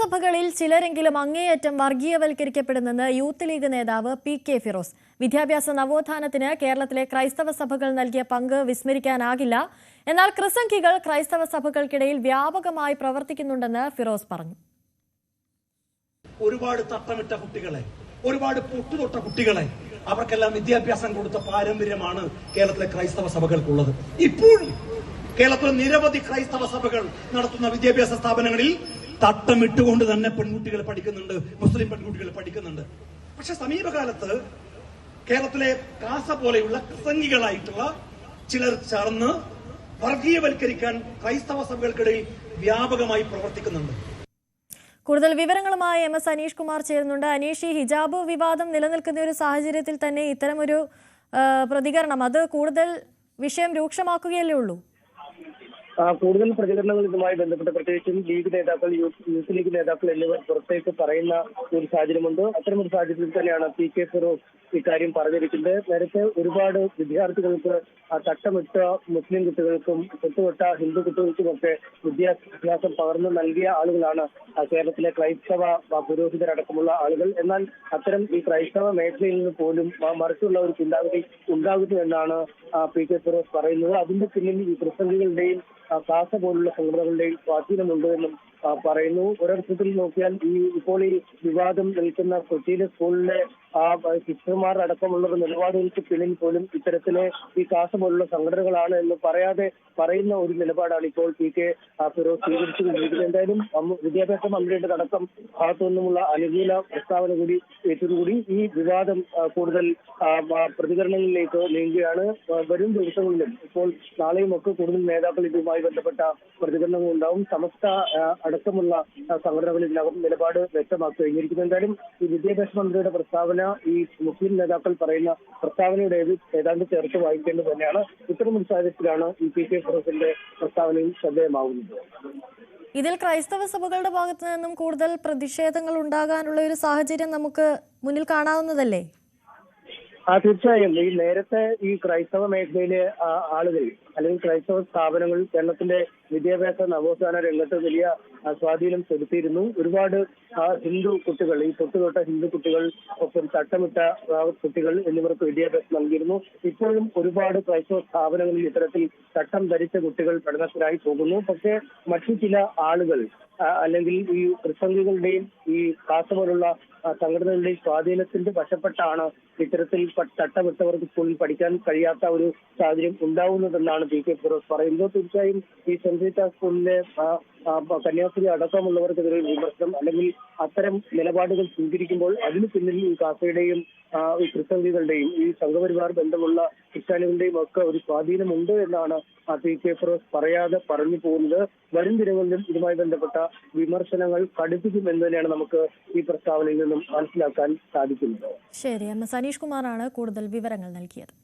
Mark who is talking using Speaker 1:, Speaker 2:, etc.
Speaker 1: സഭകളിൽ ചിലരെങ്കിലും അങ്ങേയറ്റം വർഗീയവൽക്കരിക്കപ്പെടുന്നെന്ന് യൂത്ത് ലീഗ് നേതാവ് പി.കെ. ഫിറോസ്. വിദ്യാഭ്യാസ നവോത്ഥാനത്തിന് കേരളത്തിലെ ക്രൈസ്തവ സഭകൾ നൽകിയ പങ്ക് വിസ്മരിക്കാനാകില്ല. എന്നാൽ ക്രിസംഖികൾ ക്രൈസ്തവ സഭകൾക്കിടയിൽ വ്യാപകമായി പ്രവർത്തിക്കുന്നുണ്ടെന്ന് ഫിറോസ് പറഞ്ഞു.
Speaker 2: ഒരുപാട് തട്ടമിട്ട കുട്ടികളെ, ഒരുപാട് പൊട്ടുതൊട്ട കുട്ടികളെ, അവർക്കെല്ലാം വിദ്യാഭ്യാസം കൊടുത്ത പാരമ്പര്യമാണ് കേരളത്തിലെ ക്രൈസ്തവ സഭകൾക്കുള്ളത്. ഇപ്പോഴും കേരളത്തിലെ നിരവധി ക്രൈസ്തവ സഭകൾ നടത്തുന്ന വിദ്യാഭ്യാസ സ്ഥാപനങ്ങളിൽ തട്ടമിട്ടുകൊണ്ട് തന്നെ പെൺകുട്ടികൾ പഠിക്കുന്നുണ്ട്, മുസ്ലിം പെൺകുട്ടികൾ പഠിക്കുന്നുണ്ട്. പക്ഷെ സമീപകാലത്ത് കേരളത്തിലെ കാസ പോലെയുള്ള ക്രിസംഖികളായിട്ടുള്ള ചിലർ ചേർന്ന് വർഗീയവൽക്കരിക്കാൻ ക്രൈസ്തവ സഭകൾക്കിടയിൽ വ്യാപകമായി പ്രവർത്തിക്കുന്നുണ്ട്.
Speaker 1: കൂടുതൽ വിവരങ്ങളുമായി MS അനീഷ് കുമാർ ചേരുന്നുണ്ട്. അനീഷ്, ഈ ഹിജാബ് വിവാദം നിലനിൽക്കുന്ന ഒരു സാഹചര്യത്തിൽ തന്നെ ഇത്തരമൊരു പ്രതികരണം അത് കൂടുതൽ വിഷയം രൂക്ഷമാക്കുകയല്ലേ ഉള്ളൂ?
Speaker 3: കൂടുതൽ പ്രതികരണങ്ങൾ ഇതുമായി ബന്ധപ്പെട്ട് പ്രത്യേകിച്ചും ലീഗ് നേതാക്കൾ, യൂത്ത് ലീഗ് നേതാക്കൾ എന്നിവർ പുറത്തേക്ക് പറയുന്ന ഒരു സാഹചര്യമുണ്ട്. അത്തരമൊരു സാഹചര്യത്തിൽ തന്നെയാണ് പി.കെ. ഫിറോസ് ഇക്കാര്യം പറഞ്ഞിരിക്കുന്നത്. നേരത്തെ ഒരുപാട് വിദ്യാർത്ഥികൾക്ക് തട്ടമിട്ട മുസ്ലിം കുട്ടികൾക്കും തൊട്ടുതൊട്ട ഹിന്ദു കുട്ടികൾക്കുമൊക്കെ വിദ്യാഭ്യാസം പകർന്നു നൽകിയ ആളുകളാണ് കേരളത്തിലെ ക്രൈസ്തവ പുരോഹിതരടക്കമുള്ള ആളുകൾ. എന്നാൽ അത്തരം ഈ ക്രൈസ്തവ മേഖലയിൽ നിന്ന് പോലും മറിച്ചുള്ള ഒരു ചിന്താഗതി ഉണ്ടാകുന്നു എന്നാണ് പി.കെ. ഫിറോസ് പറയുന്നത്. അതിന്റെ പിന്നിൽ ഈ ക്രിസംഖികളുടെയും കാസ പോലുള്ള സംഘടനകളുടെയും സ്വാധീനമുണ്ട് എന്നും പറയുന്നു. ഒരർത്ഥത്തിൽ നോക്കിയാൽ ഇപ്പോൾ ഈ വിവാദം നിൽക്കുന്ന കൊച്ചിയിലെ സ്കൂളിലെ സിസ്റ്റർമാർ അടക്കമുള്ള നിലപാടുകൾക്ക് പിന്നിൽ പോലും ഇത്തരത്തിലെ ഈ കാസ പോലുള്ള സംഘടനകളാണ് എന്ന് പറയാതെ പറയുന്ന ഒരു നിലപാടാണ് ഇപ്പോൾ പി.കെ. ഫിറോസ് സ്വീകരിച്ചുകൊണ്ടിരിക്കുന്നത്. എന്തായാലും വിദ്യാഭ്യാസ മന്ത്രിയുടെ അടക്കം ഭാഗത്തു നിന്നുമുള്ള അനുകൂല പ്രസ്താവന കൂടി ഏറ്റതുകൂടി ഈ വിവാദം കൂടുതൽ പ്രതികരണങ്ങളിലേക്ക് നീങ്ങുകയാണ്. വരും ദിവസങ്ങളിലും ഇപ്പോൾ നാളെയും ഒക്കെ കൂടുതൽ നേതാക്കൾ ഇതുമായി ബന്ധപ്പെട്ട പ്രതികരണങ്ങൾ ഉണ്ടാവും. സമസ്ത അടക്കമുള്ള സംഘടനകൾ ഇതിനകം നിലപാട് വ്യക്തമാക്കി കഴിഞ്ഞിരിക്കുന്നു. എന്തായാലും ഈ വിദ്യാഭ്യാസ മന്ത്രിയുടെ പ്രസ്താവന ഈ മുസ്ലിം നേതാക്കൾ പറയുന്ന പ്രസ്താവനയുടെ ഏതാണ്ട് ചേർത്ത് വായിക്കേണ്ടത് തന്നെയാണ്. ഇത്തരമൊരു സാഹചര്യത്തിലാണ് ഈ പി.കെ. ഫിറോസിന്റെ പ്രസ്താവനയും ശ്രദ്ധേയമാവുന്നത്.
Speaker 1: ഇതിൽ ക്രൈസ്തവ സഭകളുടെ ഭാഗത്തു നിന്നും കൂടുതൽ പ്രതിഷേധങ്ങൾ ഉണ്ടാകാനുള്ള ഒരു സാഹചര്യം നമുക്ക് മുന്നിൽ കാണാവുന്നതല്ലേ?
Speaker 3: തീർച്ചയായും. ഈ നേരത്തെ ഈ ക്രൈസ്തവ മേഖലയിലെ ആളുകൾ അല്ലെങ്കിൽ ക്രൈസ്തവ സ്ഥാപനങ്ങൾ കേരളത്തിന്റെ വിദ്യാഭ്യാസ നവോത്ഥാന രംഗത്ത് വലിയ സ്വാധീനം ചെലുത്തിയിരുന്നു. ഒരുപാട് ഹിന്ദു കുട്ടികൾ, ഈ തൊട്ടുതൊട്ട ഹിന്ദു കുട്ടികൾ, ഒപ്പം തട്ടമിട്ട കുട്ടികൾ എന്നിവർക്ക് വിദ്യാഭ്യാസം നൽകിയിരുന്നു. ഇപ്പോഴും ഒരുപാട് ക്രൈസ്തവ സ്ഥാപനങ്ങളിൽ ഇത്തരത്തിൽ തട്ടം ധരിച്ച കുട്ടികൾ പഠനത്തിനായി പോകുന്നു. പക്ഷേ മറ്റു ചില ആളുകൾ അല്ലെങ്കിൽ ഈ ക്രിസംഖികളുടെയും ഈ കാസ പോലുള്ള സംഘടനകളുടെയും സ്വാധീനത്തിന്റെ വശപ്പെട്ടാണ് ഇത്തരത്തിൽ തട്ടമിട്ടവർക്ക് സ്കൂളിൽ പഠിക്കാൻ കഴിയാത്ത ഒരു സാഹചര്യം ഉണ്ടാവുന്നതെന്നാണ് പി.കെ. ഫിറോസ് പറയുന്നത്. തീർച്ചയായും ഈ സെന്റ് റീറ്റാ സ്കൂളിലെ കന്യാസ്ത്രീ അടക്കമുള്ളവർക്കെതിരെ വിമർശനം അല്ലെങ്കിൽ അത്തരം നിലപാടുകൾ സ്വീകരിക്കുമ്പോൾ അതിന് പിന്നിൽ ഈ കാസയുടെയും ഈ ക്രിസംഖികളുടെയും ഈ സംഘപരിവാർ ബന്ധമുള്ള ക്രിസ്ത്യാനികളുടെയും ഒക്കെ ഒരു സ്വാധീനമുണ്ട് എന്നാണ് പി.കെ. ഫിറോസ് പറയാതെ പറഞ്ഞു പോകുന്നത്. വരും ദിനങ്ങളിലും ഇതുമായി ബന്ധപ്പെട്ട വിമർശനങ്ങൾ കടുപ്പിക്കുമെന്ന് തന്നെയാണ് നമുക്ക് ഈ പ്രസ്താവനയിൽ നിന്നും മനസ്സിലാക്കാൻ സാധിക്കുന്നത്.
Speaker 1: ശരി, MS അനീഷ് കുമാറാണ് കൂടുതൽ വിവരങ്ങൾ നൽകിയത്.